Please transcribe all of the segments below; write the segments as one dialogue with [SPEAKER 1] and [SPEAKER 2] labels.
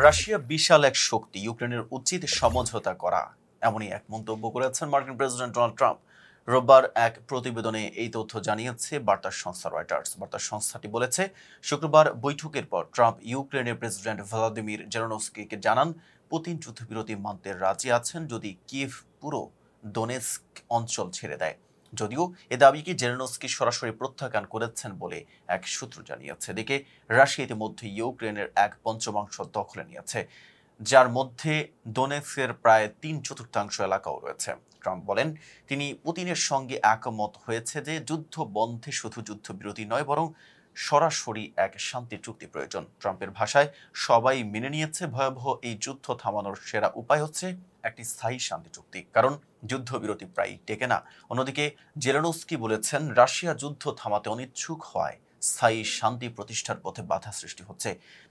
[SPEAKER 1] Russia বিশাল এক শক্তি, ইউক্রেনের উচিত সমঝোতা করা, এমনই এক মন্তব্য করেছেন মার্কিন প্রেসিডেন্ট ডোনাল্ড ট্রাম্প। রোববার এক প্রতিবেদনে এই তথ্য জানিয়েছে বার্তা সংস্থা রয়টার্স। বার্তা সংস্থাটি বলেছে, শুক্রবার বৈঠকের পর ট্রাম্প ইউক্রেনের প্রেসিডেন্ট ভ্লাদিমির জেলেনস্কিকে জানান, পুতিন যুদ্ধবিরতি মানতে রাজি আছেন যদি কিয়েভ পুরো দোনেস্ক অঞ্চল ছেড়ে দেয়। যদিও এ দাবিকে জেলেনস্কি সরাসরি প্রত্যাখ্যান করেছেন বলে এক সূত্র জানিয়েছে। এদিকে রাশিয়া ইতিমধ্যে ইউক্রেনের এক পঞ্চমাংশ দখলে নিয়েছে, যার মধ্যে দোনেৎস্কের প্রায় 3/4 এলাকাও রয়েছে। ট্রাম্প বলেন, তিনি পুতিনের সঙ্গে একমত হয়েছে যে যুদ্ধ বন্ধে শুধু যুদ্ধবিরতি নয়, বরং সরাসরি এক শান্তি চুক্তি প্রয়োজন। ট্রাম্পের ভাষায়, সবাই মেনে নিয়েছে ভয়াবহ এই যুদ্ধ থামানোর সেরা উপায় হচ্ছে একটি স্থায়ী শান্তি চুক্তি, কারণ যুদ্ধবিরতি প্রায় টেকে না। অন্যদিকে জেলেনস্কি বলেছেন, রাশিয়া যুদ্ধ থামাতে অনিচ্ছুক হওয়ায় স্থায়ী শান্তি প্রতিষ্ঠার পথে বাধা সৃষ্টি হচ্ছে।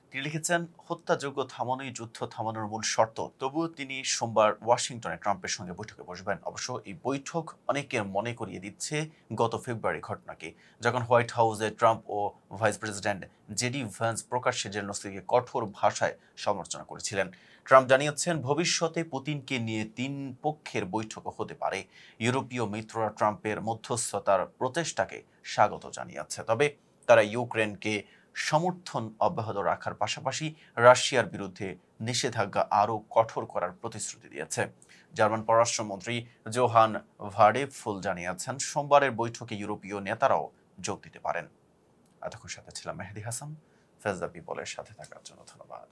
[SPEAKER 1] তিনি লিখেছেন, হত্যাযোগ্য থামানোই যুদ্ধ থামানোর মূল শর্ত। তবুও তিনি সোমবার ওয়াশিংটনে ট্রাম্পের সঙ্গে বৈঠকে বসবেন। অবশ্য এই বৈঠক অনেকের মনে করিয়ে দিচ্ছে গত ফেব্রুয়ারি ঘটনাকে, যখন হোয়াইট হাউসে ট্রাম্প ও ভাইস প্রেসিডেন্ট জেডি ভ্যান্স প্রকাশ্যে জেলেনস্কিকে কঠোর ভাষায় সমালোচনা করেছিলেন। ট্রাম্প জানিয়েছেন, ভবিষ্যতে পুতিনকে নিয়ে 3 পক্ষের বৈঠকও হতে পারে। ইউরোপীয় মিত্ররা ট্রাম্পের মধ্যস্থতার প্রচেষ্টাকে স্বাগত জানিয়েছে, তবে তারা ইউক্রেনকে সমর্থন অব্যাহত রাখার পাশাপাশি রাশিয়ার বিরুদ্ধে নিষেধাজ্ঞা আরও কঠোর করার প্রতিশ্রুতি দিয়েছে। জার্মান পররাষ্ট্রমন্ত্রী জোহান ভাডেফুল জানিয়েছেন, সোমবারের বৈঠকে ইউরোপীয় নেতারাও যোগ দিতে পারেন। এতক্ষণ সাথে ছিলাম মেহেদী হাসান। ফেজ দ্য পিপলের সাথে থাকার জন্য ধন্যবাদ।